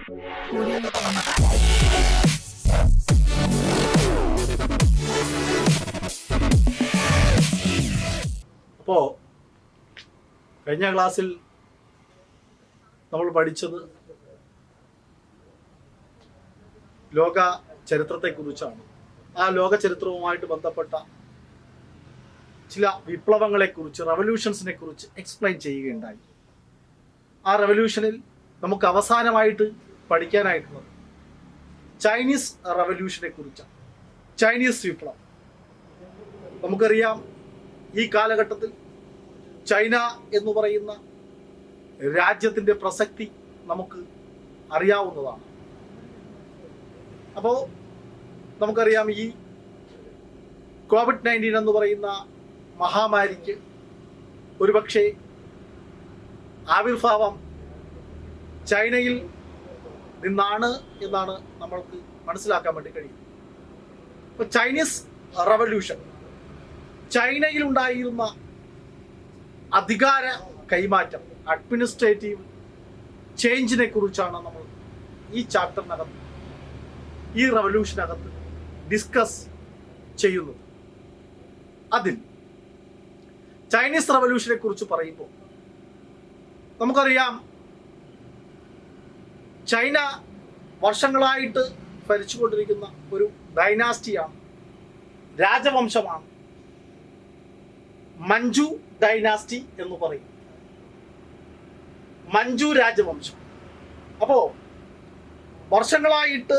അപ്പോൾ കഴിഞ്ഞ ക്ലാസ്സിൽ നമ്മൾ പഠിച്ചത് ലോക ചരിത്രത്തെക്കുറിച്ചാണ്. ആ ലോക ചരിത്രവുമായിട്ട് ബന്ധപ്പെട്ട ചില വിപ്ലവങ്ങളെക്കുറിച്ച്, റവല്യൂഷൻസിനെ കുറിച്ച് എക്സ്പ്ലെയിൻ ചെയ്യുകയുണ്ടായി. ആ റവല്യൂഷനിൽ നമുക്ക് അവസാനമായിട്ട് പഠിക്കാനായിട്ടുള്ളത് ചൈനീസ് റവല്യൂഷനെ കുറിച്ചാണ്. ചൈനീസ് വിപ്ലവം. നമുക്കറിയാം, ഈ കാലഘട്ടത്തിൽ ചൈന എന്ന് പറയുന്ന രാജ്യത്തിൻ്റെ പ്രസക്തി നമുക്ക് അറിയാവുന്നതാണ്. അപ്പോൾ നമുക്കറിയാം, ഈ COVID-19 എന്ന് പറയുന്ന മഹാമാരിക്ക് ഒരുപക്ഷെ ആവിർഭാവം ചൈനയിൽ നിന്നാണ് എന്നാണ് നമ്മൾക്ക് മനസ്സിലാക്കാൻ വേണ്ടി കഴിയും. ഇപ്പോൾ ചൈനീസ് റവല്യൂഷൻ, ചൈനയിൽ ഉണ്ടായിരുന്ന അധികാര കൈമാറ്റം, അഡ്മിനിസ്ട്രേറ്റീവ് ചേഞ്ചിനെ കുറിച്ചാണ് നമ്മൾ ഈ ചാപ്റ്ററിനകത്ത്, ഈ റവല്യൂഷനകത്ത് ഡിസ്കസ് ചെയ്യുന്നത്. അതിൽ ചൈനീസ് റവല്യൂഷനെ കുറിച്ച് പറയുമ്പോൾ നമുക്കറിയാം, ചൈന വർഷങ്ങളായിട്ട് ഭരിച്ചുകൊണ്ടിരിക്കുന്ന ഒരു ഡൈനാസ്റ്റിയാണ്, രാജവംശമാണ്. മഞ്ചു ഡൈനാസ്റ്റി എന്ന് പറയും, മഞ്ചു രാജവംശം. അപ്പോൾ വർഷങ്ങളായിട്ട്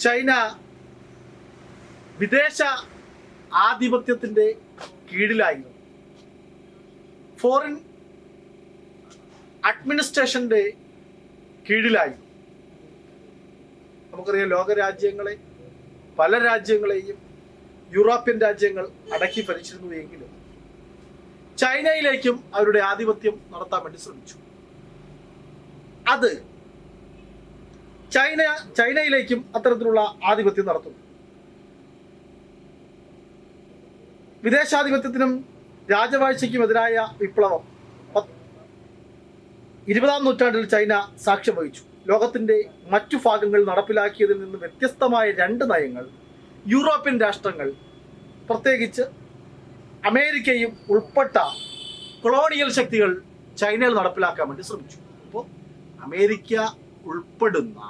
ചൈന വിദേശ ആധിപത്യത്തിൻ്റെ കീഴിലായിരുന്നു, ഫോറിൻ അഡ്മിനിസ്ട്രേഷൻ്റെ കീഴിലായിരുന്നു. നമുക്കറിയാം, ലോകരാജ്യങ്ങളെ, പല രാജ്യങ്ങളെയും യൂറോപ്യൻ രാജ്യങ്ങൾ അടക്കി ഭരിച്ചിരുന്നു എങ്കിലും ചൈനയിലേക്കും അവരുടെ ആധിപത്യം നടത്താൻ വേണ്ടി ശ്രമിച്ചു. അത് ചൈനയിലേക്കും അത്തരത്തിലുള്ള ആധിപത്യം നടത്തുന്നു. വിദേശാധിപത്യത്തിനും രാജവാഴ്ചയ്ക്കും എതിരായ വിപ്ലവം 20-ാം നൂറ്റാണ്ടിൽ ചൈന സാക്ഷ്യം വഹിച്ചു. ലോകത്തിൻ്റെ മറ്റു ഭാഗങ്ങൾ നടപ്പിലാക്കിയതിൽ നിന്ന് വ്യത്യസ്തമായ രണ്ട് നയങ്ങൾ യൂറോപ്യൻ രാഷ്ട്രങ്ങൾ, പ്രത്യേകിച്ച് അമേരിക്കയും ഉൾപ്പെട്ട കൊളോണിയൽ ശക്തികൾ ചൈനയിൽ നടപ്പിലാക്കാൻ വേണ്ടി ശ്രമിച്ചു. അപ്പോൾ അമേരിക്ക ഉൾപ്പെടുന്ന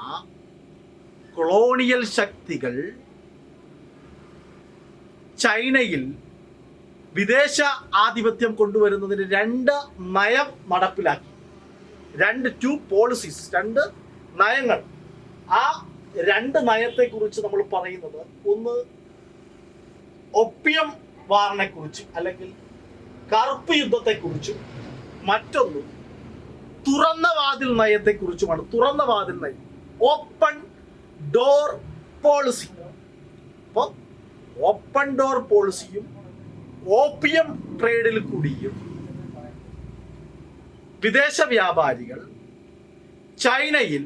കൊളോണിയൽ ശക്തികൾ ചൈനയിൽ വിദേശ ആധിപത്യം കൊണ്ടുവരുന്നതിന് രണ്ട് നയം നടപ്പിലാക്കി. ടു പോളിസീസ്, രണ്ട് നയങ്ങൾ. ആ രണ്ട് നയത്തെക്കുറിച്ച് നമ്മൾ പറയുന്നത്, ഒന്ന് ഒപ്പിയം വാറിനെ കുറിച്ച് അല്ലെങ്കിൽ കറുപ്പ് യുദ്ധത്തെക്കുറിച്ചും മറ്റൊന്ന് തുറന്ന വാതിൽ നയത്തെക്കുറിച്ചുമാണ്. തുറന്ന വാതിൽ നയം, ഓപ്പൺ ഡോർ പോളിസി. അപ്പോൾ ഓപ്പൺ ഡോർ പോളിസിയും ഓപ്പിയം ട്രേഡിൽ കൂടിയും വിദേശ വ്യാപാരികൾ ചൈനയിൽ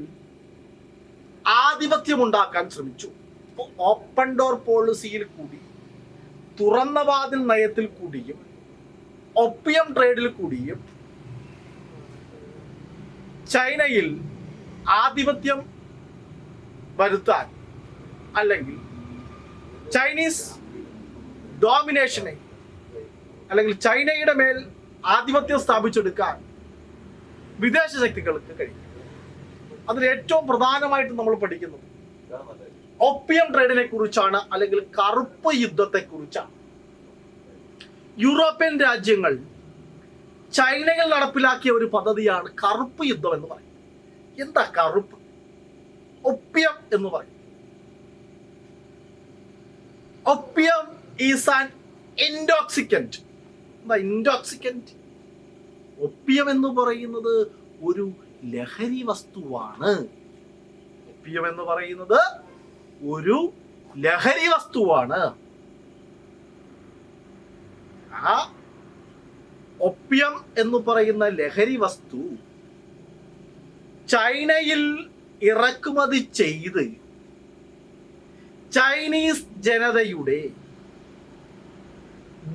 ആധിപത്യമുണ്ടാക്കാൻ ശ്രമിച്ചു. അപ്പോൾ ഓപ്പൺ ഡോർ പോളിസിയിൽ കൂടി, തുറന്ന വാതിൽ നയത്തിൽ കൂടിയും ഒപ്പിയം ട്രേഡിൽ കൂടിയും ചൈനയിൽ ആധിപത്യം വരുത്താൻ, അല്ലെങ്കിൽ ചൈനീസ് ഡോമിനേഷനെ, അല്ലെങ്കിൽ ചൈനയുടെ മേൽ ആധിപത്യം സ്ഥാപിച്ചെടുക്കാൻ വിദേശ ശക്തികൾക്ക് കഴിയും. അതിൽ ഏറ്റവും പ്രധാനമായിട്ട് നമ്മൾ പഠിക്കുന്നത് ഒപ്പിയം ട്രേഡിനെ കുറിച്ചാണ്, അല്ലെങ്കിൽ കറുപ്പ് യുദ്ധത്തെ കുറിച്ചാണ്. യൂറോപ്യൻ രാജ്യങ്ങൾ ചൈനയിൽ നടപ്പിലാക്കിയ ഒരു പദ്ധതിയാണ് കറുപ്പ് യുദ്ധം എന്ന് പറയും. എന്താ കറുപ്പ്? ഒപ്പിയം എന്ന് പറയും. Opium is an intoxicant. എന്താ ഇൻടോക്സിക്കന്റ്? ഒപ്പിയം എന്ന് പറയുന്നത് ഒരു ലഹരി വസ്തുവാണ്. ഒപ്പിയം എന്ന് പറയുന്നത് ഒരു ലഹരി വസ്തുവാണ്. ആ ഒപ്പിയം എന്ന് പറയുന്ന ലഹരി വസ്തു ചൈനയിൽ ഇറക്കുമതി ചെയ്ത് ചൈനീസ് ജനതയുടെ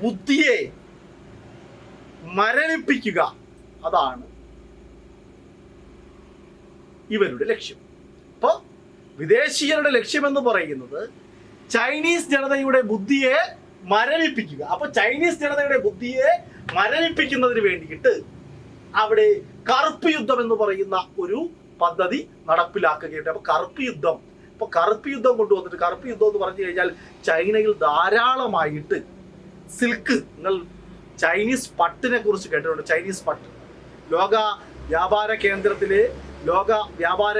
ബുദ്ധിയെ മരവിപ്പിക്കുക, അതാണ് ഇവരുടെ ലക്ഷ്യം. അപ്പോൾ വിദേശീയരുടെ ലക്ഷ്യമെന്ന് പറയുന്നത് ചൈനീസ് ജനതയുടെ ബുദ്ധിയെ മരവിപ്പിക്കുക. അപ്പൊ ചൈനീസ് ജനതയുടെ ബുദ്ധിയെ മരവിപ്പിക്കുന്നതിന് വേണ്ടിയിട്ട് അവിടെ കറുപ്പ് യുദ്ധം എന്ന് പറയുന്ന ഒരു പദ്ധതി നടപ്പിലാക്കുകയുണ്ട്. അപ്പൊ കറുപ്പ് യുദ്ധം കൊണ്ടുവന്നിട്ട്, കറുപ്പ് യുദ്ധം എന്ന് പറഞ്ഞു കഴിഞ്ഞാൽ ചൈനയിൽ ധാരാളമായിട്ട് സിൽക്ക്, നിങ്ങൾ ചൈനീസ് പട്ടിനെ കുറിച്ച് കേട്ടിട്ടുണ്ട്. ചൈനീസ് പട്ട് ലോക വ്യാപാര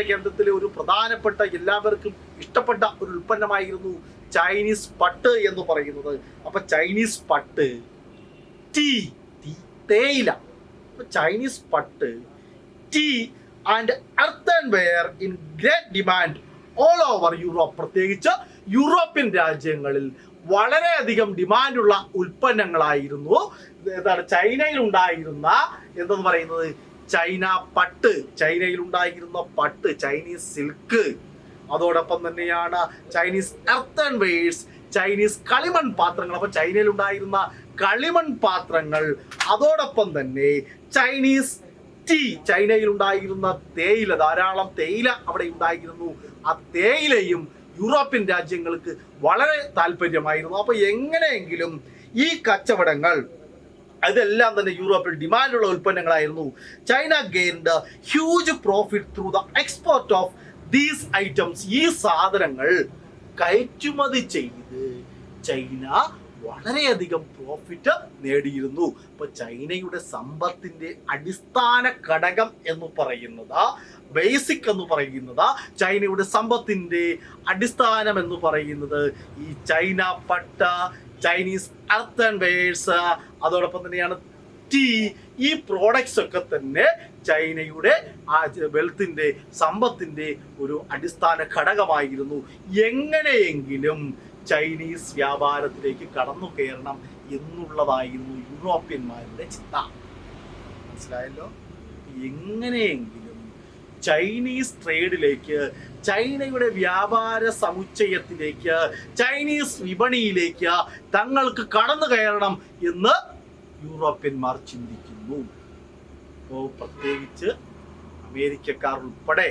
കേന്ദ്രത്തിലെ ഒരു പ്രധാനപ്പെട്ട, എല്ലാവർക്കും ഇഷ്ടപ്പെട്ട ഒരു ഉൽപ്പന്നമായിരുന്നു ചൈനീസ് പട്ട് എന്ന് പറയുന്നത്. അപ്പൊ ചൈനീസ് പട്ട്, തേയില, ചൈനീസ് പട്ട്, tea and earthenware in great demand all over Europe. പ്രത്യേകിച്ച് യൂറോപ്യൻ രാജ്യങ്ങളിൽ വളരെയധികം ഡിമാൻഡുള്ള ഉൽപ്പന്നങ്ങളായിരുന്നു ചൈനയിൽ ഉണ്ടായിരുന്ന എന്തെന്ന് പറയുന്നത് ചൈന പട്ട്, ചൈനയിൽ ഉണ്ടായിരുന്ന പട്ട്, ചൈനീസ് സിൽക്ക്. അതോടൊപ്പം തന്നെയാണ് ചൈനീസ് earthenwares, ചൈനീസ് കളിമൺ പാത്രങ്ങൾ. അപ്പൊ ചൈനയിൽ ഉണ്ടായിരുന്ന കളിമൺ പാത്രങ്ങൾ, അതോടൊപ്പം തന്നെ ചൈനീസ് ടീ, ചൈനയിൽ ഉണ്ടായിരുന്ന തേയില, ധാരാളം തേയില അവിടെ ഉണ്ടായിരുന്നു. ആ തേയിലയും യൂറോപ്യൻ രാജ്യങ്ങൾക്ക് വളരെ താല്പര്യമായിരുന്നു. അപ്പൊ എങ്ങനെയെങ്കിലും ഈ കച്ചവടങ്ങൾ അതെല്ലാം തന്നെ യൂറോപ്പിൽ ഡിമാൻഡുള്ള ഉൽപ്പന്നങ്ങളായിരുന്നു. China gained huge profit through the export of these items. ഈ സാധനങ്ങൾ കയറ്റുമതി ചെയ്ത് ചൈന വളരെയധികം പ്രോഫിറ്റ് നേടിയിരുന്നു. അപ്പൊ ചൈനയുടെ സമ്പത്തിന്റെ അടിസ്ഥാന ഘടകം എന്ന് പറയുന്നത്, ബേസിക് എന്ന് പറയുന്നത്, ചൈനയുടെ സമ്പത്തിന്റെ അടിസ്ഥാനം എന്ന് പറയുന്നത് ഈ ചൈന പട്ട, ചൈനീസ് earthenwares, അതോടൊപ്പം തന്നെയാണ് ടീ. ഈ പ്രോഡക്ട്സ് ഒക്കെ തന്നെ ചൈനയുടെ ആ വെൽത്തിന്റെ, സമ്പത്തിന്റെ ഒരു അടിസ്ഥാന ഘടകമായിരുന്നു. എങ്ങനെയെങ്കിലും ചൈനീസ് വ്യാപാരത്തിലേക്ക് കടന്നു കയറണം എന്നുള്ളതായിരുന്നു യൂറോപ്യന്മാരുടെ ചിന്ത. മനസ്സിലായല്ലോ? എങ്ങനെയെങ്കിലും ചൈനീസ് ട്രേഡിലേക്ക്, ചൈനയുടെ വ്യാപാര സമുച്ചയത്തിലേക്ക്, ചൈനീസ് വിപണിയിലേക്ക് തങ്ങൾക്ക് കടന്നു കയറണം എന്ന് യൂറോപ്യന്മാർ ചിന്തിക്കുന്നു. അപ്പോൾ പ്രത്യേകിച്ച് അമേരിക്കക്കാർ ഉൾപ്പെടെ,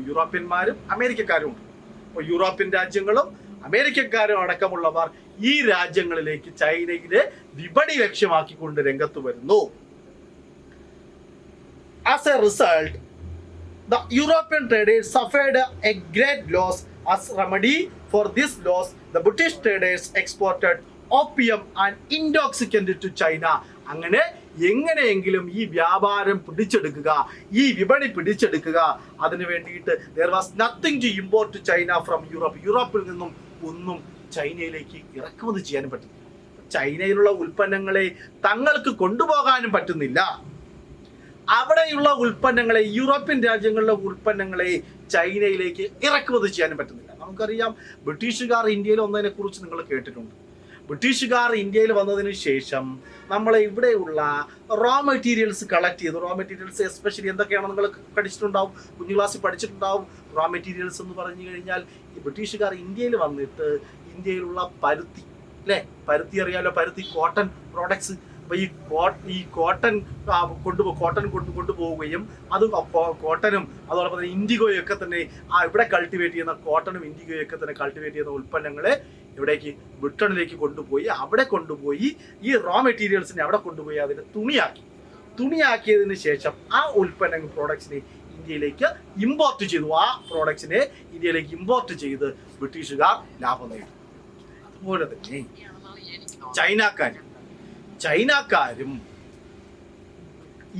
യൂറോപ്യന്മാരും അമേരിക്കക്കാരും ഉണ്ട്. അപ്പോൾ യൂറോപ്യൻ രാജ്യങ്ങളും അമേരിക്കക്കാരും അടക്കമുള്ളവർ ഈ രാജ്യങ്ങളിലേക്ക്, ചൈനയിലെ വിപണി ലക്ഷ്യമാക്കിക്കൊണ്ട് രംഗത്ത് വരുന്നു. As a result, the European traders suffered a great loss. As remedy for this loss, the British traders exported opium and intoxicant to China. അങ്ങനെ എങ്ങനെയെങ്കിലും ഈ വ്യാപാരം പിടിച്ചെടുക്കുക, ഈ വിപണി പിടിച്ചെടുക്കുക, അതിനു വേണ്ടിയിട്ട് there was nothing to import to China from Europe. യൂറോപ്പിൽ നിന്നും ഒന്നും ചൈനയിലേക്ക് ഇറക്കുമതി ചെയ്യാനും പറ്റുന്നില്ല. ചൈനയിലുള്ള ഉൽപ്പന്നങ്ങളെ തങ്ങൾക്ക് കൊണ്ടുപോകാനും പറ്റുന്നില്ല. അവിടെയുള്ള ഉൽപ്പന്നങ്ങളെ, യൂറോപ്യൻ രാജ്യങ്ങളിലെ ഉൽപ്പന്നങ്ങളെ ചൈനയിലേക്ക് ഇറക്കുമതി ചെയ്യാനും പറ്റുന്നില്ല. നമുക്കറിയാം, ബ്രിട്ടീഷുകാർ ഇന്ത്യയിൽ വന്നതിനെ കുറിച്ച് നിങ്ങൾ കേട്ടിട്ടുണ്ട്. ബ്രിട്ടീഷുകാർ ഇന്ത്യയിൽ വന്നതിന് ശേഷം നമ്മളെ ഇവിടെയുള്ള റോ മെറ്റീരിയൽസ് കളക്ട് ചെയ്തു. റോ മെറ്റീരിയൽസ് എസ്പെഷ്യലി എന്തൊക്കെയാണെന്ന് നിങ്ങൾ പഠിച്ചിട്ടുണ്ടാവും, കുഞ്ഞു ക്ലാസ്സിൽ പഠിച്ചിട്ടുണ്ടാവും. റോ മെറ്റീരിയൽസ് എന്ന് പറഞ്ഞു കഴിഞ്ഞാൽ ഈ ബ്രിട്ടീഷുകാർ ഇന്ത്യയിൽ വന്നിട്ട് ഇന്ത്യയിലുള്ള പരുത്തി, അല്ലേ, പരുത്തി അറിയാലോ, പരുത്തി, കോട്ടൺ പ്രോഡക്ട്സ്. അപ്പോൾ ഈ കോട്ടൺ കൊണ്ടുപോവുകയും അത് കോട്ടനും അതോടൊപ്പം തന്നെ ഇൻഡിഗോയും ഒക്കെ തന്നെ ഇവിടെ കൾട്ടിവേറ്റ് ചെയ്യുന്ന കോട്ടണും ഇൻഡിഗോയും ഒക്കെ തന്നെ കൾട്ടിവേറ്റ് ചെയ്യുന്ന ഉൽപ്പന്നങ്ങളെ ഇവിടേക്ക് ബ്രിട്ടനിലേക്ക് കൊണ്ടുപോയി ഈ റോ മെറ്റീരിയൽസിനെ അവിടെ കൊണ്ടുപോയി അതിനെ തുണിയാക്കിയതിന് ശേഷം ആ ഉൽപ്പന്നങ്ങൾ പ്രോഡക്ട്സിനെ ഇന്ത്യയിലേക്ക് ഇമ്പോർട്ട് ചെയ്തു. ആ പ്രോഡക്ട്സിനെ ഇന്ത്യയിലേക്ക് ഇമ്പോർട്ട് ചെയ്ത് ബ്രിട്ടീഷുകാർ ലാഭം നേടി. അതുപോലെ തന്നെ ചൈനക്കാരും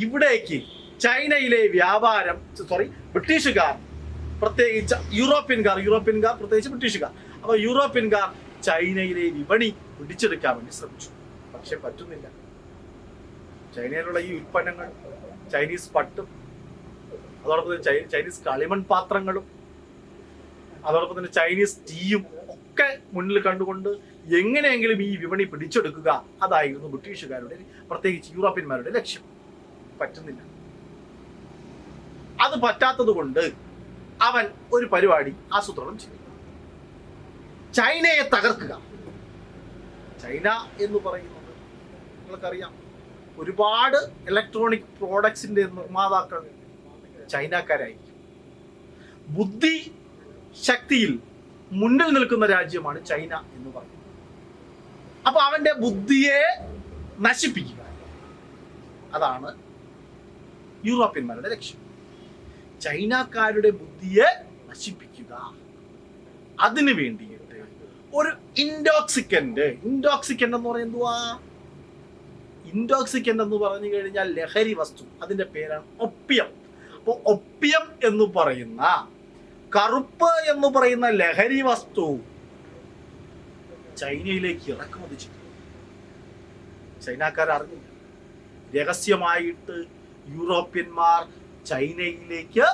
ഇവിടേക്ക് ചൈനയിലെ ബ്രിട്ടീഷുകാർ, പ്രത്യേകിച്ച് യൂറോപ്യൻകാർ പ്രത്യേകിച്ച് ബ്രിട്ടീഷുകാർ, അപ്പോൾ യൂറോപ്യൻകാർ ചൈനയിലെ വിപണി പിടിച്ചെടുക്കാൻ വേണ്ടി ശ്രമിച്ചു. പക്ഷെ പറ്റുന്നില്ല. ചൈനയിലുള്ള ഈ ഉൽപ്പന്നങ്ങൾ, ചൈനീസ് പട്ടും അതോടൊപ്പം തന്നെ ചൈനീസ് കളിമൺ പാത്രങ്ങളും അതോടൊപ്പം തന്നെ ചൈനീസ് ടീയും ഒക്കെ മുന്നിൽ കണ്ടുകൊണ്ട് എങ്ങനെയെങ്കിലും ഈ വിപണി പിടിച്ചെടുക്കുക, അതായിരുന്നു ബ്രിട്ടീഷുകാരുടെ, പ്രത്യേകിച്ച് യൂറോപ്യന്മാരുടെ ലക്ഷ്യം. പറ്റുന്നില്ല. അത് പറ്റാത്തത് കൊണ്ട് അവൻ ഒരു പരിപാടി ആസൂത്രണം ചെയ്തു. ചൈനയെ തകർക്കുക. ചൈന എന്ന് പറയുന്നത് നിങ്ങൾക്കറിയാം, ഒരുപാട് ഇലക്ട്രോണിക് പ്രോഡക്ട്സിന്റെ നിർമ്മാതാക്കൾ ചൈനക്കാരായിരിക്കും. ബുദ്ധി ശക്തിയിൽ മുന്നിൽ നിൽക്കുന്ന രാജ്യമാണ് ചൈന എന്ന് പറയുന്നത്. അപ്പൊ അവന്റെ ബുദ്ധിയെ നശിപ്പിക്കുക, അതാണ് യൂറോപ്യന്മാരുടെ ലക്ഷ്യം. ചൈനക്കാരുടെ ബുദ്ധിയെ നശിപ്പിക്കുക. അതിനു വേണ്ടിയിട്ട് ഒരു ഇൻടോക്സിക്കന്റ് എന്ന് പറയുന്നത് എന്തുവാ? ഇൻടോക്സിക്കന്റ് എന്ന് പറഞ്ഞു കഴിഞ്ഞാൽ ലഹരി വസ്തു. അതിന്റെ പേരാണ് ഒപ്പിയം. അപ്പൊ ഒപ്പിയം എന്ന് പറയുന്ന, കറുപ്പ് എന്ന് പറയുന്ന ലഹരി വസ്തു ചൈനയിലേക്ക് ഇറക്കുമതി ചെയ്തു. ചൈനക്കാർ അറിഞ്ഞില്ല. രഹസ്യമായിട്ട് യൂറോപ്യന്മാർ ചൈനയിലേക്ക്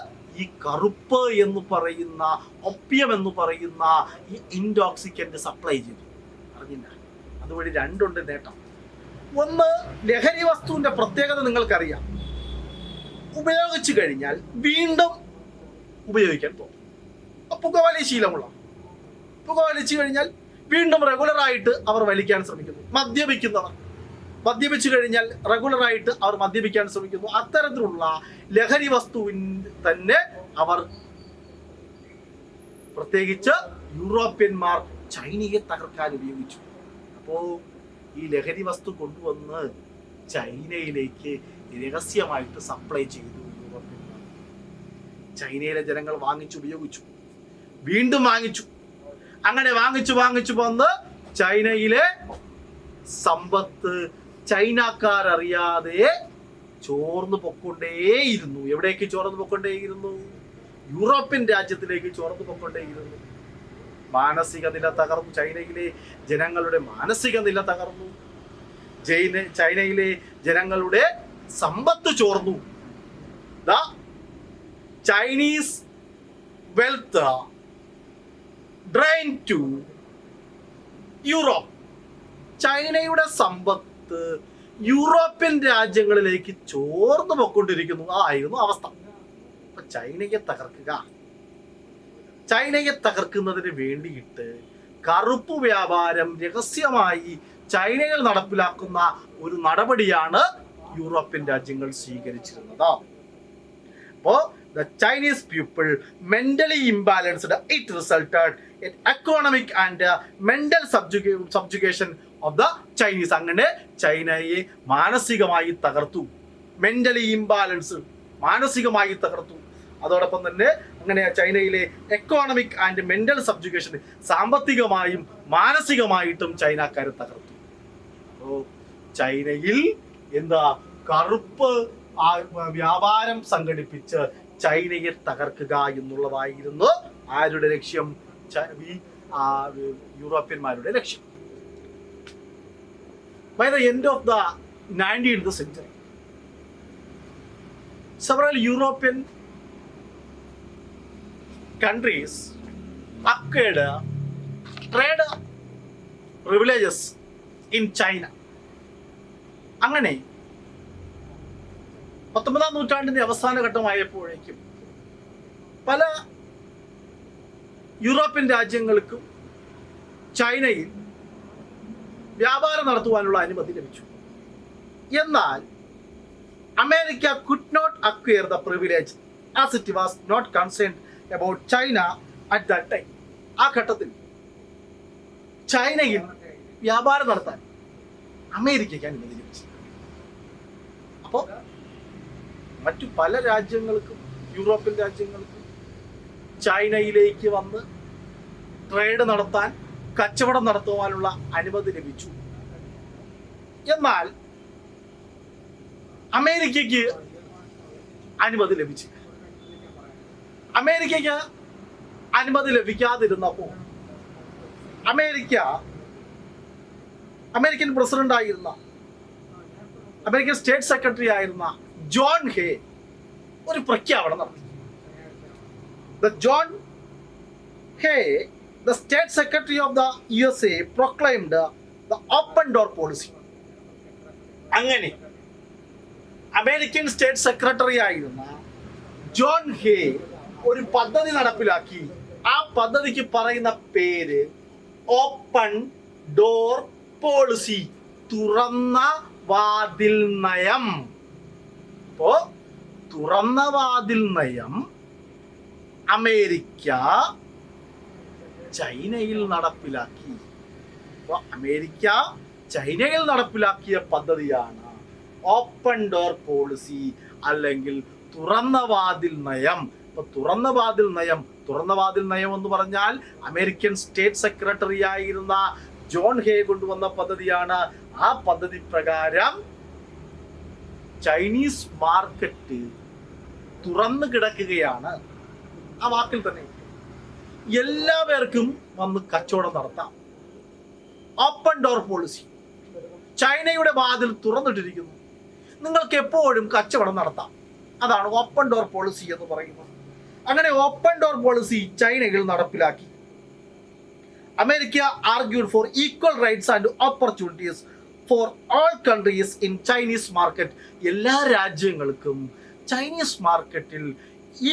ഈ കറുപ്പ് എന്ന് പറയുന്ന, ഒപ്പിയം എന്ന് പറയുന്ന ഈ ഇൻടോക്സിക്കന്റ് സപ്ലൈ ചെയ്തു. അറിഞ്ഞില്ല. അതുവഴി രണ്ടുണ്ട് നേട്ടം. ഒന്ന്, ലഹരി വസ്തുവിന്റെ പ്രത്യേകത നിങ്ങൾക്കറിയാം. ഉപയോഗിച്ചു കഴിഞ്ഞാൽ വീണ്ടും ഉപയോഗിക്കാൻ തോന്നും. പുകവലി ശീലമുള്ള, പുകവലിച്ചു കഴിഞ്ഞാൽ വീണ്ടും റെഗുലറായിട്ട് അവർ വലിക്കാൻ ശ്രമിക്കുന്നു. മദ്യപിച്ചു കഴിഞ്ഞാൽ റെഗുലറായിട്ട് അവർ മദ്യപിക്കാൻ ശ്രമിക്കുന്നു. അത്തരത്തിലുള്ള ലഹരി വസ്തുവിൻ തന്നെ അവർ, പ്രത്യേകിച്ച് യൂറോപ്യന്മാർ, ചൈനയെ തകർക്കാൻ ഉപയോഗിച്ചു. അപ്പോ ഈ ലഹരി വസ്തു കൊണ്ടുവന്ന് ചൈനയിലേക്ക് രഹസ്യമായിട്ട് സപ്ലൈ ചെയ്തു യൂറോപ്യന്മാർ. ചൈനയിലെ ജനങ്ങൾ ഉപയോഗിച്ചു, വീണ്ടും വാങ്ങിച്ചു. അങ്ങനെ വാങ്ങിച്ചു വന്ന് ചൈനയിലെ സമ്പത്ത് ചൈനക്കാരറിയാതെ ചോർന്നു പൊക്കൊണ്ടേയിരുന്നു. എവിടേക്ക് ചോർന്നു പൊക്കൊണ്ടേയിരുന്നു? യൂറോപ്യൻ രാജ്യത്തിലേക്ക് ചോർന്നു പൊക്കൊണ്ടേയിരുന്നു. മാനസിക നില തകർന്നു. ചൈനയിലെ ജനങ്ങളുടെ മാനസിക നില തകർന്നു. ചൈനയിലെ ജനങ്ങളുടെ സമ്പത്ത് ചോർന്നു. The Chinese wealth drain to Europe. ചൈനയുടെ സമ്പത്ത് യൂറോപ്യൻ രാജ്യങ്ങളിലേക്ക് ചോർന്നു പൊക്കൊണ്ടിരിക്കുന്നു. ആയിരുന്നു അവസ്ഥ. അപ്പൊ ചൈനയെ തകർക്കുന്നതിന് വേണ്ടിയിട്ട് കറുപ്പ് വ്യാപാരം രഹസ്യമായി ചൈനയിൽ നടപ്പിലാക്കുന്ന ഒരു നടപടിയാണ് യൂറോപ്യൻ രാജ്യങ്ങൾ സ്വീകരിച്ചിരുന്നത്. അപ്പോ the Chinese people mentally imbalanced. It resulted in economic and mental subjugation of the Chinese. അങ്ങനെ ചൈനയെ മാനസികമായി തകർത്തു. മെന്റലി ഇംബാലൻസ്, മാനസികമായി തകർത്തു. അതോടൊപ്പം തന്നെ അങ്ങനെ ചൈനയിലെ എക്കോണമിക് ആൻഡ് മെന്റൽ സബ്ജുഗേഷൻ, സാമ്പത്തികമായും മാനസികമായിട്ടും ചൈനക്കാരെ തകർത്തു. അപ്പോൾ ചൈനയിൽ കറുപ്പ് വ്യാപാരം സംഘടിപ്പിച്ച് ചൈനയെ തകർക്കുക എന്നുള്ളതായിരുന്നു ആരുടെ ലക്ഷ്യം? യൂറോപ്യന്മാരുടെ ലക്ഷ്യം. By the end of the 19th century, several European countries acquired trade privileges in China. അങ്ങനെ 19ാം നൂറ്റാണ്ടിന്റെ അവസാന ഘട്ടമായപ്പോഴേക്കും പല യൂറോപ്യൻ രാജ്യങ്ങൾക്കും ചൈനയിൽ വ്യാപാരം നടത്തുവാനുള്ള അനുമതി ലഭിച്ചു. എന്നാൽ America could not acquire the privilege as it was not concerned about China at that time. ആ ഘട്ടത്തിൽ ചൈനയിൽ വ്യാപാരം നടത്താൻ അമേരിക്കയ്ക്ക് അനുമതി ലഭിച്ചു. അപ്പോൾ മറ്റു പല രാജ്യങ്ങൾക്കും, യൂറോപ്യൻ രാജ്യങ്ങൾക്കും ചൈനയിലേക്ക് വന്ന് ട്രേഡ് നടത്താൻ, കച്ചവടം നടത്തുവാനുള്ള അനുമതി ലഭിച്ചു. എന്നാൽ അമേരിക്കയ്ക്ക് അനുമതി ലഭിച്ചില്ല. അമേരിക്കയ്ക്ക് അനുമതി ലഭിക്കാതിരുന്നപ്പോൾ അമേരിക്കൻ പ്രസിഡന്റ് ആയിരുന്ന, അമേരിക്കൻ സ്റ്റേറ്റ് സെക്രട്ടറി ആയിരുന്ന ജോൺ ഹേ ഒരു പ്രഖ്യാപനം നടത്തി. John Hay, the state secretary of the USA, proclaimed the open door policy. അങ്ങനെ അമേരിക്കൻ സ്റ്റേറ്റ് സെക്രട്ടറി ആയിരുന്ന ജോൺ ഹേ ഒരു പദ്ധതി നടപ്പിലാക്കി. ആ പദ്ധതിക്ക് പറയുന്ന പേര് ഓപ്പൺ ഡോർ പോളിസി, തുറന്ന വാതിൽ നയം. അപ്പോ തുറന്ന വാതിൽ നയം അമേരിക്ക ചൈനയിൽ നടപ്പിലാക്കി. അപ്പോൾ അമേരിക്ക ചൈനയിൽ നടപ്പിലാക്കിയ പദ്ധതിയാണ് ഓപ്പൺ ഡോർ പോളിസി അല്ലെങ്കിൽ തുറന്ന വാതിൽ നയം. ഇപ്പൊ തുറന്ന വാതിൽ നയം എന്ന് പറഞ്ഞാൽ അമേരിക്കൻ സ്റ്റേറ്റ് സെക്രട്ടറി ആയിരുന്ന ജോൺ ഹേ കൊണ്ടുവന്ന പദ്ധതിയാണ്. ആ പദ്ധതി പ്രകാരം ചൈനീസ് മാർക്കറ്റ് തുറന്നു കിടക്കുകയാണ്. ആ വാക്കിൽ തന്നെ എല്ലാവർക്കും വന്ന് കച്ചവടം നടത്താം. ഓപ്പൺ ഡോർ പോളിസി, ചൈനയുടെ വാതിൽ തുറന്നിട്ടിരിക്കുന്നു, നിങ്ങൾക്ക് എപ്പോഴും കച്ചവടം നടത്താം. അതാണ് ഓപ്പൺ ഡോർ പോളിസി എന്ന് പറയുന്നത്. അങ്ങനെ ഓപ്പൺ ഡോർ പോളിസി ചൈനയിൽ നടപ്പിലാക്കി. America argued four equal rights and opportunities for all countries in Chinese market. എല്ലാ രാജ്യങ്ങൾക്കും ചൈനീസ് മാർക്കറ്റിൽ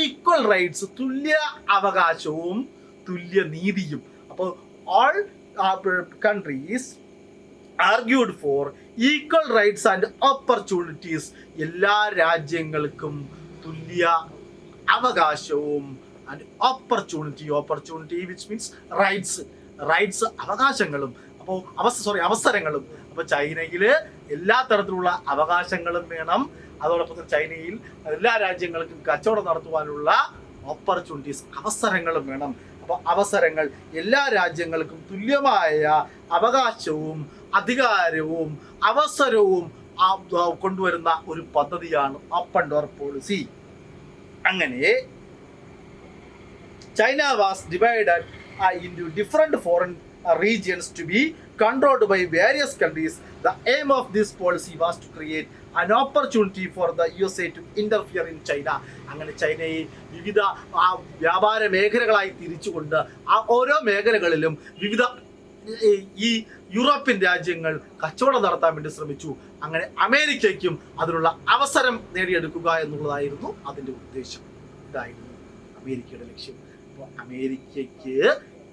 ഈക്വൽ റൈറ്റ്സ്, തുല്യ അവകാശവും തുല്യ നീതിയും. അപ്പോൾ all countries argued for equal rights and opportunities. എല്ലാ രാജ്യങ്ങൾക്കും തുല്യ അവകാശവും and opportunity which means rights അവകാശങ്ങളും. അപ്പോൾ അവസരങ്ങളും. അപ്പോൾ ചൈനയില് എല്ലാ തരത്തിലുള്ള അവകാശങ്ങളും വേണം. അതോടൊപ്പം തന്നെ ചൈനയിൽ എല്ലാ രാജ്യങ്ങൾക്കും കച്ചവടം നടത്തുവാനുള്ള ഓപ്പർച്യൂണിറ്റീസ്, അവസരങ്ങളും വേണം. അപ്പോൾ അവസരങ്ങൾ, എല്ലാ രാജ്യങ്ങൾക്കും തുല്യമായ അവകാശവും അധികാരവും അവസരവും കൊണ്ടുവരുന്ന ഒരു പദ്ധതിയാണ് ഓപ്പൺ ഡോർ പോളിസി. അങ്ങനെ China was divided into different foreign regions to be controlled by various countries. The aim of this policy was to create an opportunity for the USA to interfere in China. അങ്ങനെ ചൈനയെ വിവിധ വ്യാപാര മേഖലകളായി തിരിച്ചുകൊണ്ട് ആ ഓരോ മേഖലകളിലും വിവിധ ഈ യൂറോപ്യൻ രാജ്യങ്ങൾ കച്ചവടം നടത്താൻ വേണ്ടി ശ്രമിച്ചു. അങ്ങനെ അമേരിക്കയ്ക്കും അതിനുള്ള അവസരം നേടിയെടുക്കുക എന്നുള്ളതായിരുന്നു അതിൻ്റെ ഉദ്ദേശം. ഇതായിരുന്നു അമേരിക്കയുടെ ലക്ഷ്യം. അപ്പോൾ അമേരിക്കയ്ക്ക്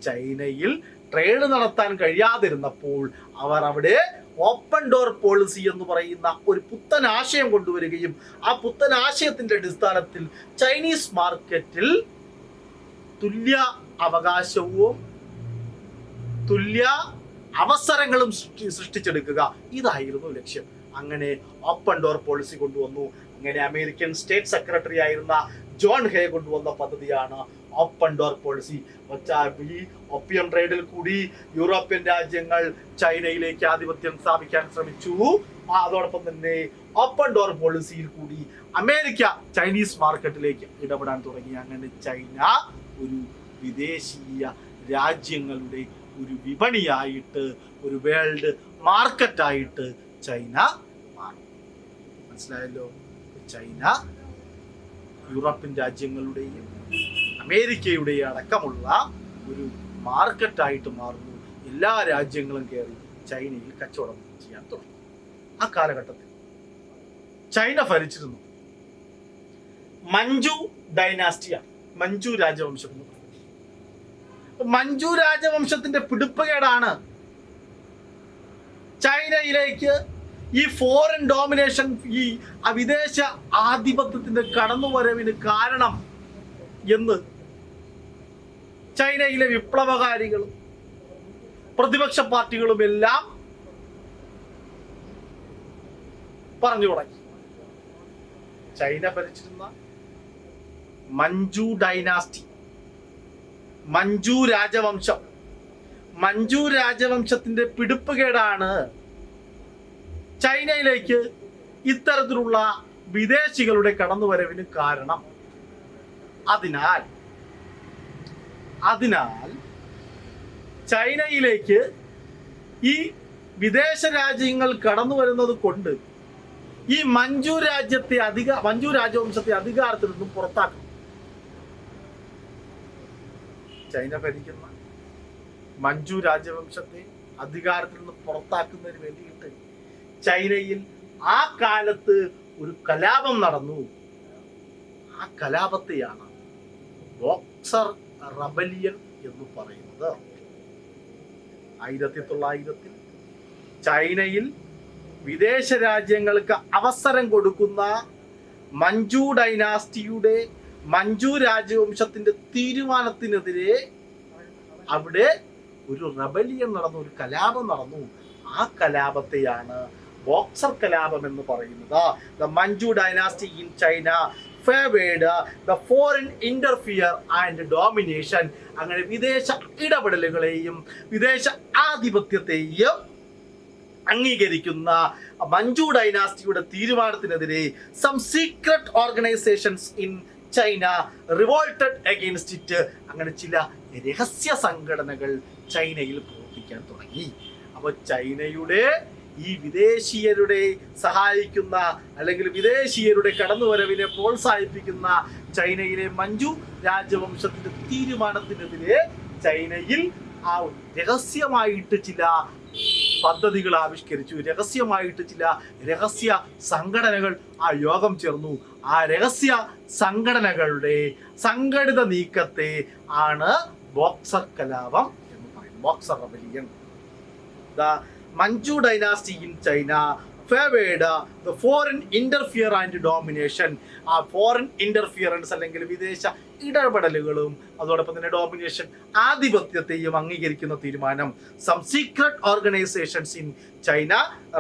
ചൈനയിൽ ട്രേഡ് നടത്താൻ കഴിയാതിരുന്നപ്പോൾ അവർ അവിടെ ഓപ്പൺ ഡോർ പോളിസി എന്ന് പറയുന്ന ഒരു പുത്തൻ ആശയം കൊണ്ടുവരികയും ആ പുത്തൻ ആശയത്തിന്റെ അടിസ്ഥാനത്തിൽ ചൈനീസ് മാർക്കറ്റിൽ തുല്യ അവകാശവും തുല്യ അവസരങ്ങളും സൃഷ്ടിച്ചെടുക്കുക, ഇതായിരുന്നു ലക്ഷ്യം. അങ്ങനെ ഓപ്പൺ ഡോർ പോളിസി കൊണ്ടുവന്നു. അങ്ങനെ അമേരിക്കൻ സ്റ്റേറ്റ് സെക്രട്ടറി ആയിരുന്ന ജോൺ ഹേ കൊണ്ടുവന്ന പദ്ധതിയാണ് ഓപ്പൺ ഡോർ പോളിസി. ഈ ഒപ്പിയം ട്രേഡിൽ കൂടി യൂറോപ്യൻ രാജ്യങ്ങൾ ചൈനയിലേക്ക് ആധിപത്യം സ്ഥാപിക്കാൻ ശ്രമിച്ചു. അതോടൊപ്പം തന്നെ ഓപ്പൺ ഡോർ പോളിസിയിൽ കൂടി അമേരിക്ക ചൈനീസ് മാർക്കറ്റിലേക്ക് ഇടപെടാൻ തുടങ്ങി. അങ്ങനെ ചൈന ഒരു വിദേശീയ രാജ്യങ്ങളുടെ ഒരു വിപണിയായിട്ട്, ഒരു വേൾഡ് മാർക്കറ്റായിട്ട് ചൈന മാറി. മനസ്സിലായല്ലോ? ചൈന യൂറോപ്യൻ രാജ്യങ്ങളുടെയും അമേരിക്കയുടെയും അടക്കമുള്ള ഒരു മാർക്കറ്റായിട്ട് മാറുന്നു. എല്ലാ രാജ്യങ്ങളും കയറി ചൈനയിൽ കച്ചവടം ചെയ്യാൻ തുടങ്ങി. ആ കാലഘട്ടത്തിൽ ചൈന ഭരിച്ചിരുന്നു മഞ്ചു ഡൈനാസ്റ്റിയാണ്, മഞ്ചു രാജവംശം എന്ന് പറയുന്നത്. മഞ്ചു രാജവംശത്തിന്റെ പിടിപ്പുകേടാണ് ചൈനയിലേക്ക് ഈ ഫോറിൻ ഡോമിനേഷൻ, ഈ വിദേശ ആധിപത്യത്തിന്റെ കടന്നുവരവിന് കാരണം എന്ന് ചൈനയിലെ വിപ്ലവകാരികളും പ്രതിപക്ഷ പാർട്ടികളും എല്ലാം പറഞ്ഞു തുടങ്ങി. ചൈന ഭരിച്ചിരുന്ന മഞ്ചു ഡൈനാസ്റ്റി, മഞ്ചു രാജവംശത്തിന്റെ പിടിപ്പുകേടാണ് ചൈനയിലേക്ക് ഇത്തരത്തിലുള്ള വിദേശികളുടെ കടന്നുവരവിന് കാരണം. അതിനാൽ ചൈനയിലേക്ക് ഈ വിദേശ രാജ്യങ്ങൾ കടന്നു വരുന്നത് കൊണ്ട് ഈ മഞ്ചു രാജവംശത്തെ അധികാരത്തിൽ നിന്നും പുറത്താക്കണം. ചൈന ഭരിക്കുന്ന മഞ്ചു രാജവംശത്തെ അധികാരത്തിൽ നിന്ന് പുറത്താക്കുന്നതിന് വേണ്ടിയിട്ട് ചൈനയിൽ ആ കാലത്ത് ഒരു കലാപം നടന്നു. ആ കലാപത്തെയാണ് ബോക്സർ റബലിയൻ എന്ന് പറയുന്നത്. 1900 ചൈനയിൽ വിദേശ രാജ്യങ്ങൾക്ക് അവസരം കൊടുക്കുന്ന മഞ്ചു ഡൈനാസ്റ്റിയുടെ മഞ്ജു രാജവംശത്തിന്റെ തീരുമാനത്തിനെതിരെ അവിടെ ഒരു റെബലിയൻ നടന്നു, ഒരു കലാപം നടന്നു. ആ കലാപത്തെയാണ് ബോക്സർ കലാപം എന്ന് പറയുന്നത്. The Manchu dynasty in China favoured the foreign interfere and domination. അങ്ങനെ വിദേശ ഇടപെടലുകളെയും വിദേശ ആധിപത്യത്തെയും അംഗീകരിക്കുന്ന മഞ്ജു ഡൈനാസ്റ്റിയുടെ തീരുമാനത്തിനെതിരെ some secret organisations in China revolted against it. അങ്ങനെ ചില രഹസ്യ സംഘടനകൾ ചൈനയിൽ പ്രവർത്തിക്കാൻ തുടങ്ങി. അപ്പോൾ ചൈനയുടെ ഈ വിദേശീയരുടെ സഹായിക്കുന്ന അല്ലെങ്കിൽ വിദേശീയരുടെ കടന്നുവരവിനെ പ്രോത്സാഹിപ്പിക്കുന്ന ചൈനയിലെ മഞ്ജു രാജവംശത്തിന്റെ തീരുമാനത്തിനെതിരെ ചൈനയിൽ ആ രഹസ്യമായിട്ട് ചില പദ്ധതികൾ ആവിഷ്കരിച്ചു. രഹസ്യമായിട്ട് ചില രഹസ്യ സംഘടനകൾ ആ യോഗം ചേർന്നു. ആ രഹസ്യ സംഘടനകളുടെ സംഘടിത നീക്കത്തെ ആണ് ബോക്സർ കലാപം എന്ന് പറയുന്നത്, boxer rebellion. The Manchu dynasty in China favoured the foreign interfere and domination. ആ ഫോറിൻ ഇന്റർഫിയറൻസ് അല്ലെങ്കിൽ വിദേശ ഇടപെടലുകളും അതോടൊപ്പം തന്നെ ഡോമിനേഷൻ ആധിപത്യത്തെയും അംഗീകരിക്കുന്ന തീരുമാനം. Some secret organisations in China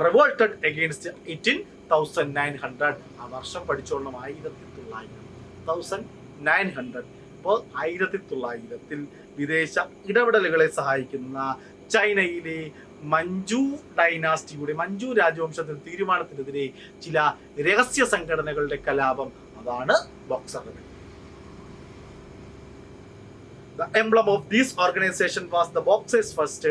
revolted against it in 1900. ആ വർഷം പഠിച്ചോളണം, 1900. ഇപ്പോൾ 1900 വിദേശ ഇടപെടലുകളെ സഹായിക്കുന്ന ചൈനയിലെ മഞ്ജു ഡൈനാസ്റ്റിയുടെ മഞ്ജു രാജവംശത്തിന്റെ തീരുമാനത്തിനെതിരെ ചില രഹസ്യ സംഘടനകളുടെ കലാപം, അതാണ് boxer rebellion. The emblem of this organization was the Boxers First.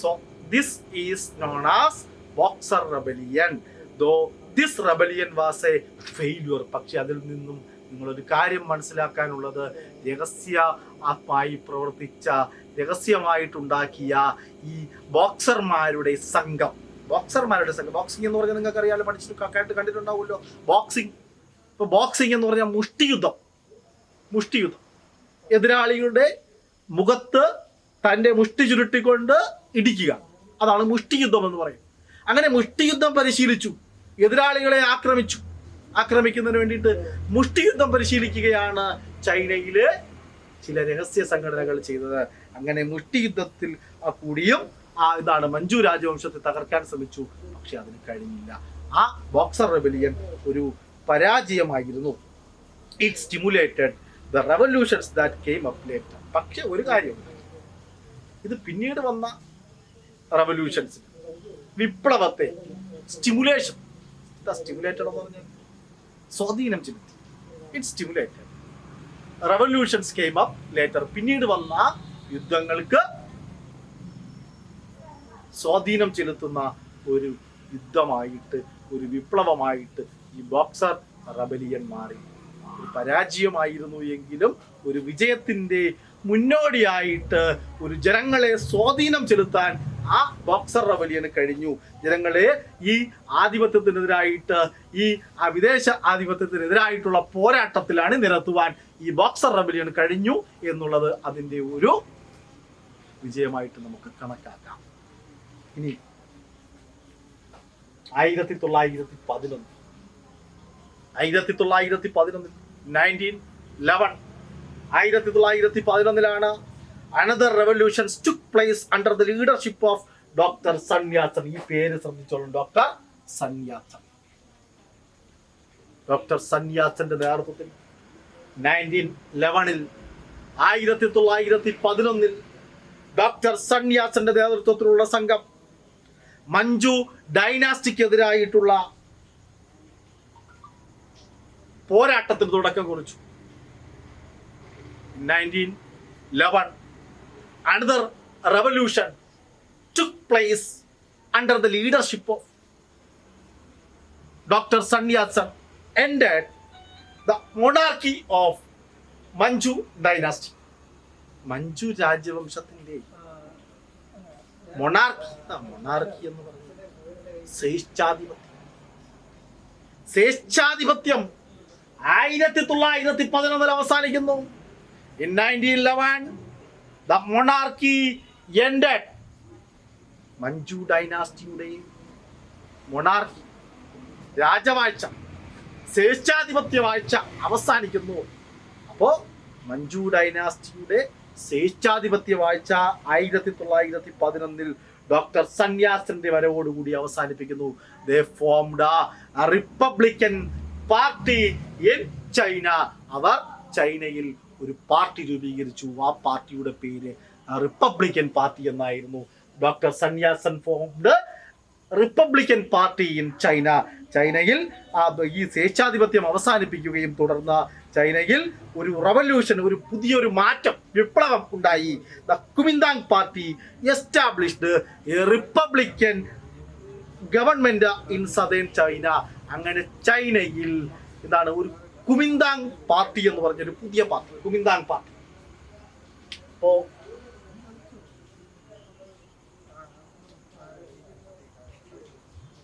So this is known as Boxer Rebellion. Though this rebellion was a failure. പക്ഷെ അതിൽ നിന്നും നിങ്ങളൊരു കാര്യം മനസ്സിലാക്കാനുള്ളത്, രഹസ്യമായി പ്രവർത്തിച്ച രഹസ്യമായിട്ടുണ്ടാക്കിയ ഈ ബോക്സർമാരുടെ സംഘം, ബോക്സിംഗ് എന്ന് പറഞ്ഞാൽ നിങ്ങൾക്ക് അറിയാലോ, പഠിച്ചിട്ട് കണ്ടിട്ടുണ്ടാവുമല്ലോ ബോക്സിംഗ്. ഇപ്പൊ ബോക്സിംഗ് എന്ന് പറഞ്ഞാൽ മുഷ്ടിയുദ്ധം. എതിരാളിയുടെ മുഖത്ത് തൻ്റെ മുഷ്ടി ചുരുട്ടിക്കൊണ്ട് ഇടിക്കുക, അതാണ് മുഷ്ടിയുദ്ധം എന്ന് പറയും. അങ്ങനെ മുഷ്ടിയുദ്ധം പരിശീലിച്ചു, എതിരാളികളെ ആക്രമിക്കുന്നതിന് വേണ്ടിയിട്ട് മുഷ്ടിയുദ്ധം പരിശീലിക്കുകയാണ് ചൈനയിലെ ചില രഹസ്യ സംഘടനകൾ ചെയ്തത്. അങ്ങനെ മുഷ്ടിയുദ്ധത്തിൽ കൂടിയും ഇതാണ് മഞ്ജു രാജവംശത്തെ തകർക്കാൻ ശ്രമിച്ചു, പക്ഷെ അതിന് കഴിഞ്ഞില്ല. ആ ബോക്സർ റെബലിയൻ ഒരു പരാജയമായിരുന്നു. It stimulated the revolutions that came up later. പക്ഷെ ഒരു കാര്യമുണ്ട്, ഇത് പിന്നീട് വന്ന റെവല്യൂഷൻസ്, വിപ്ലവത്തെ സ്റ്റിമുലേറ്റഡ് എന്ന് പറഞ്ഞാൽ സ്വാധീനം ചെലുത്തി. It stimulated revolutions came up later. പിന്നീട് വന്ന യുദ്ധങ്ങൾക്ക് സ്വാധീനം ചെലുത്തുന്ന ഒരു യുദ്ധമായിട്ട്, ഒരു വിപ്ലവമായിട്ട് ഈ ബോക്സർ റെബലിയൻ മാറി. ഒരു പരാജയമായിരുന്നു എങ്കിലും ഒരു വിജയത്തിന്റെ മുന്നോടിയായിട്ട് ഒരു ജനങ്ങളെ സ്വാധീനം ചെലുത്താൻ ആ ബോക്സർ റെബലിയന് കഴിഞ്ഞു. ജനങ്ങളെ ഈ ആധിപത്യത്തിനെതിരായിട്ട്, ഈ വിദേശ ആധിപത്യത്തിനെതിരായിട്ടുള്ള പോരാട്ടത്തിലാണ് നിരത്തുവാൻ ഈ ബോക്സർ റെബലിയന് കഴിഞ്ഞു എന്നുള്ളത് അതിൻ്റെ ഒരു വിജയമായിട്ട് നമുക്ക് കണക്കാക്കാം. ഇനി 1911 1911 another revolutions took place under the leadership of Dr. Sun Yat-sen. ഈ പേര് ശ്രദ്ധിച്ചോളൂ, ഡോക്ടർ സൺ യാത്ത്-സെൻ. ഡോക്ടർ സൺ യാത്ത്-സെന്റെ നേതൃത്വത്തിൽ 1911 ഡോക്ടർ സൺ യാത്ത്-സെന്റെ നേതൃത്വത്തിലുള്ള സംഘം മഞ്ജു ഡൈനാസ്റ്റിക്കെതിരായിട്ടുള്ള പോരാട്ടത്തിന് തുടക്കം കുറിച്ചു. 1911 another revolution took place under the leadership of Dr. Sun Yat-sen, ended the monarchy of Manchu dynasty. Manju രാജവംശത്തിന്റെ മൊണാർക്കി എന്ന് പറയുന്നത് സ്വേച്ഛാധിപത്യം 1911 അവസാനിക്കുന്നു. In 1911 the monarchy ended. Manchu ഡൈനാസ്റ്റിയുടെ മൊണാർക്കി, രാജവാഴ്ച, സ്വേച്ഛാധിപത്യ വാഴ്ച അവസാനിക്കുന്നു. അപ്പോൾ മഞ്ജു ഡൈനാസ്റ്റിയുടെ സ്വേച്ഛാധിപത്യ വാഴ്ച 1911 ഡോക്ടർ സന്യാസന്റെ വരവോടുകൂടി അവസാനിപ്പിക്കുന്നു. They formed a Republican party in China. അവർ ചൈനയിൽ ഒരു പാർട്ടി രൂപീകരിച്ചു. ആ പാർട്ടിയുടെ പേര് റിപ്പബ്ലിക്കൻ പാർട്ടി എന്നായിരുന്നു. Doctor Sun Yat sen formed Republican party in China. ചൈനയിൽ ഈ സ്വേച്ഛാധിപത്യം അവസാനിപ്പിക്കുകയും തുടർന്ന് ചൈനയിൽ ഒരു റവല്യൂഷൻ, ഒരു പുതിയൊരു മാറ്റം, വിപ്ലവം ഉണ്ടായി. The Kuomintang party established A Republican government in southern China. അങ്ങനെ ചൈനയിൽ എന്താണ് ഒരു കുമിന്താങ് പാർട്ടി എന്ന് പറഞ്ഞൊരു പുതിയ പാർട്ടി, കുമിന്താങ് പാർട്ടി. അപ്പോ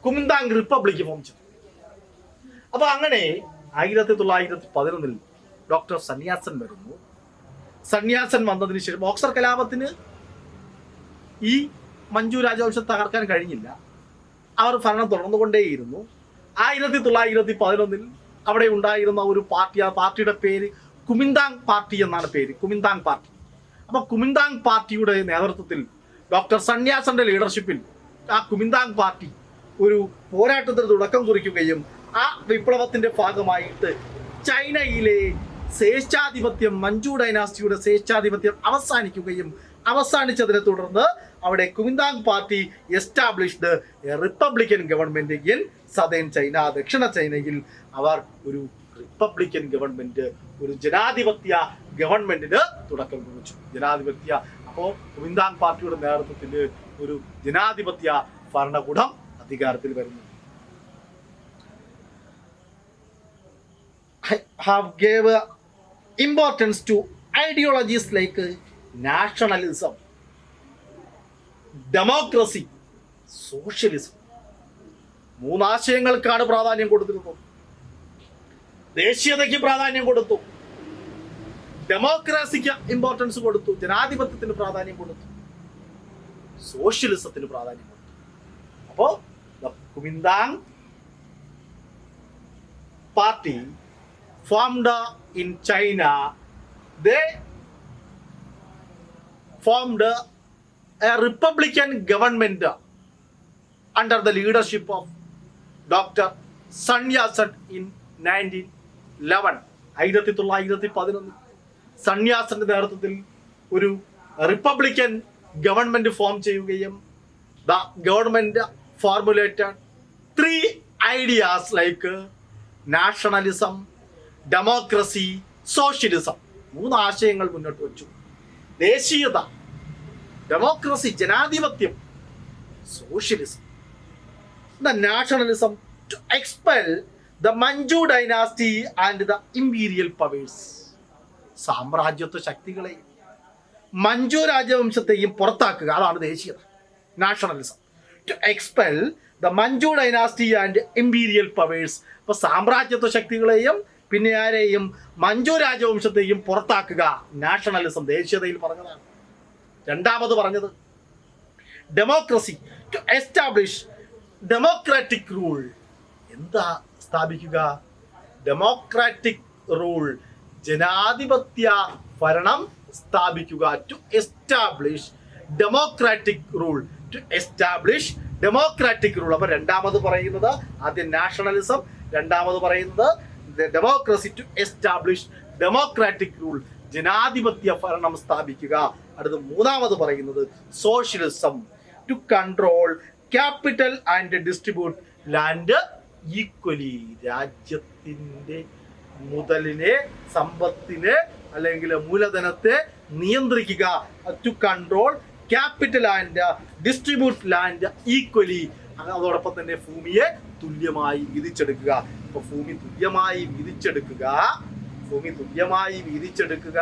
കുമിന്താങ് റിപ്പബ്ലിക് ഫോം ചെയ്തു. അപ്പൊ അങ്ങനെ 1911 ഡോക്ടർ സന്യാസൻ വരുന്നു. സന്യാസൻ വന്നതിന് ശേഷം ബോക്സർ കലാപത്തിന് ഈ മഞ്ജു രാജവംശം തകർക്കാൻ കഴിഞ്ഞില്ല. അവർ ഭരണം തുടർന്നുകൊണ്ടേയിരുന്നു. 1911 അവിടെ ഉണ്ടായിരുന്ന ഒരു പാർട്ടി, ആ പാർട്ടിയുടെ പേര് കുമിന്താങ് പാർട്ടി എന്നാണ് പേര്, കുമിന്താങ് പാർട്ടി. അപ്പൊ കുമിന്താങ് പാർട്ടിയുടെ നേതൃത്വത്തിൽ ഡോക്ടർ സന്യാസന്റെ ലീഡർഷിപ്പിൽ ആ കുമിന്താങ് പാർട്ടി ഒരു പോരാട്ടത്തിന് തുടക്കം കുറിക്കുകയും ആ വിപ്ലവത്തിന്റെ ഭാഗമായിട്ട് ചൈനയിലെ സ്വേച്ഛാധിപത്യം, മഞ്ജു ഡൈനാസ്റ്റിയുടെ സ്വേച്ഛാധിപത്യം അവസാനിച്ചതിനെ തുടർന്ന് അവിടെ Kuomintang party established A Republican government in southern China. ദക്ഷിണ ചൈനയിൽ അവർ ഒരു റിപ്പബ്ലിക്കൻ ഗവൺമെന്റ്, ഒരു ജനാധിപത്യ ഗവൺമെന്റിന് തുടക്കം കുറിച്ചു. ജനാധിപത്യ, അപ്പോൾ കുമിന്താങ് പാർട്ടിയുടെ നേതൃത്വത്തിൽ ഒരു ജനാധിപത്യ ഭരണകൂടം അധികാരത്തിൽ വരുന്നു. have gave importance to ideologies like nationalism, democracy, socialism. മൂന്നാശയങ്ങൾക്കാണ് പ്രാധാന്യം കൊടുത്തിരുന്നത്. ദേശീയതയ്ക്ക് പ്രാധാന്യം കൊടുത്തു, ഡെമോക്രസിക്ക് ഇമ്പോർട്ടൻസ് കൊടുത്തു, ജനാധിപത്യത്തിന് പ്രാധാന്യം കൊടുത്തു, സോഷ്യലിസത്തിന് പ്രാധാന്യം കൊടുത്തു. അപ്പോ Kuomintang party formed in China, they formed a republican government under the leadership of Dr. Sun Yat-sen in 1911. 1911 സന്യാസന്റെ നേതൃത്വത്തിൽ ഒരു റിപ്പബ്ലിക്കൻ ഗവൺമെന്റ് ഫോം ചെയ്യുകയും the government formulated 3 ideas like nationalism, democracy, socialism. 3 ആശയങ്ങൾ മുന്നോട്ട് വെച്ചു. ദേശീയത, ഡെമോക്രസി, ജനാധിപത്യം, socialism. The nationalism to expel the Manchu dynasty and the imperial powers. സാമ്രാജ്യത്വ ശക്തികളെയും മഞ്ജു രാജവംശത്തെയും പുറത്താക്കുക, അതാണ് ദേശീയത, nationalism. To expel the Manchu dynasty and imperial powers. ഇപ്പൊ സാമ്രാജ്യത്വ ശക്തികളെയും പിന്നെ ആരെയും, മഞ്ജു രാജവംശത്തെയും പുറത്താക്കുക, നാഷണലിസം, ദേശീയതയിൽ പറഞ്ഞതാണ്. രണ്ടാമത് പറഞ്ഞത് democracy, to establish democratic rule. എന്താ സ്ഥാപിക്കുക? ഡെമോക്രാറ്റിക് റൂൾ, ജനാധിപത്യ ഭരണം സ്ഥാപിക്കുക. To establish democratic rule, to establish democratic rule. അപ്പൊ രണ്ടാമത് പറയുന്നത് ആദ്യം നാഷണലിസം, രണ്ടാമത് പറയുന്നത് democracy, to establish democratic rule, ജനാധിപത്യ ഭരണം സ്ഥാപിക്കുക. അടുത്ത് മൂന്നാമത് പറയുന്നത് socialism, to control capital and distribute land equally. രാജ്യത്തിൻ്റെ മുതലിനെ, സമ്പത്തിനെ അല്ലെങ്കിൽ മൂലധനത്തെ നിയന്ത്രിക്കുക. To control capital and distribute land equally. അതോടൊപ്പം തന്നെ ഭൂമിയെ തുല്യമായി വീതിച്ചെടുക്കുക. അപ്പൊ ഭൂമി തുല്യമായി വീതിച്ചെടുക്കുക,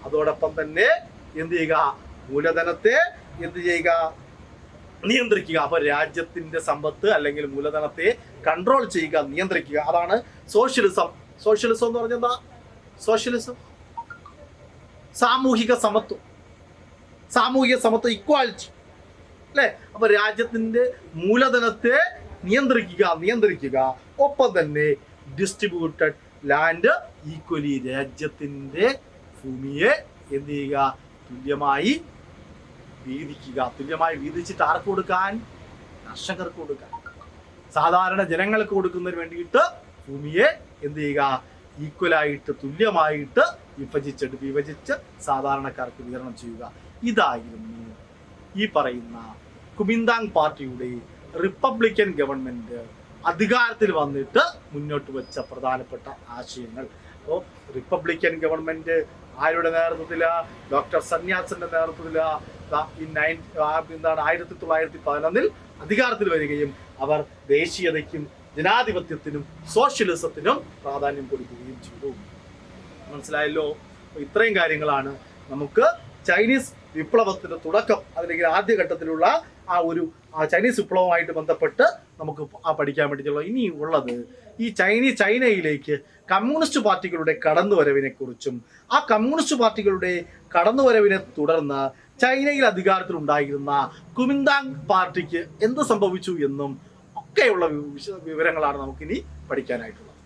അതോടൊപ്പം തന്നെ എന്ത് ചെയ്യുക? മൂലധനത്തെ എന്ത് ചെയ്യുക? നിയന്ത്രിക്കുക. അപ്പൊ രാജ്യത്തിന്റെ സമ്പത്ത് അല്ലെങ്കിൽ മൂലധനത്തെ കൺട്രോൾ ചെയ്യുക, നിയന്ത്രിക്കുക. അതാണ് സോഷ്യലിസം. സോഷ്യലിസം എന്ന് പറഞ്ഞാൽ സോഷ്യലിസം സാമൂഹിക സമത്വം, ഇക്വാലിറ്റി അല്ലേ? അപ്പൊ രാജ്യത്തിന്റെ മൂലധനത്തെ നിയന്ത്രിക്കുക, ഒപ്പം തന്നെ ഡിസ്ട്രിബ്യൂട്ടഡ് ലാൻഡ് ഈക്വലി രാജ്യത്തിൻ്റെ ഭൂമിയെ എന്ത് ചെയ്യുക, തുല്യമായി വീതിക്കുക. തുല്യമായി വീതിച്ചിട്ട് ആർക്ക് കൊടുക്കാൻ? കർഷകർക്ക് കൊടുക്കാൻ, സാധാരണ ജനങ്ങൾക്ക് കൊടുക്കുന്നതിന് വേണ്ടിയിട്ട് ഭൂമിയെ എന്ത് ചെയ്യുക, ഈക്വലായിട്ട് തുല്യമായിട്ട് വിഭജിച്ച് സാധാരണക്കാർക്ക് വിതരണം ചെയ്യുക. ഇതായിരുന്നു ഈ പറയുന്ന കുമിന്താങ് പാർട്ടിയുടെ റിപ്പബ്ലിക്കൻ ഗവൺമെന്റ് അധികാരത്തിൽ വന്നിട്ട് മുന്നോട്ട് വെച്ച പ്രധാനപ്പെട്ട ആശയങ്ങൾ. അപ്പോൾ റിപ്പബ്ലിക്കൻ ഗവൺമെന്റ് ആരുടെ നേതൃത്വത്തിലാ? ഡോക്ടർ സന്യാസിന്റെ നേതൃത്വത്തിലാ 1911 അധികാരത്തിൽ വരികയും അവർ ദേശീയതയ്ക്കും ജനാധിപത്യത്തിനും സോഷ്യലിസത്തിനും പ്രാധാന്യം കൊടുക്കുകയും ചെയ്തു. മനസ്സിലായല്ലോ? ഇത്രയും കാര്യങ്ങളാണ് നമുക്ക് ചൈനീസ് വിപ്ലവത്തിന്റെ തുടക്കം, അല്ലെങ്കിൽ ആദ്യഘട്ടത്തിലുള്ള ചൈനീസ് വിപ്ലവവുമായിട്ട് ബന്ധപ്പെട്ട് നമുക്ക് പഠിക്കാൻ വേണ്ടിയിട്ടുള്ള. ഇനി ഉള്ളത് ഈ ചൈനയിലേക്ക് കമ്മ്യൂണിസ്റ്റ് പാർട്ടികളുടെ കടന്നുവരവിനെ കുറിച്ചും ആ കമ്മ്യൂണിസ്റ്റ് പാർട്ടികളുടെ കടന്നുവരവിനെ തുടർന്ന് ചൈനയിൽ അധികാരത്തിൽ ഉണ്ടായിരുന്ന കുമിന്താങ് പാർട്ടിക്ക് എന്ത് സംഭവിച്ചു എന്നും ഒക്കെയുള്ള വിവരങ്ങളാണ് നമുക്കിനി പഠിക്കാനായിട്ടുള്ളത്.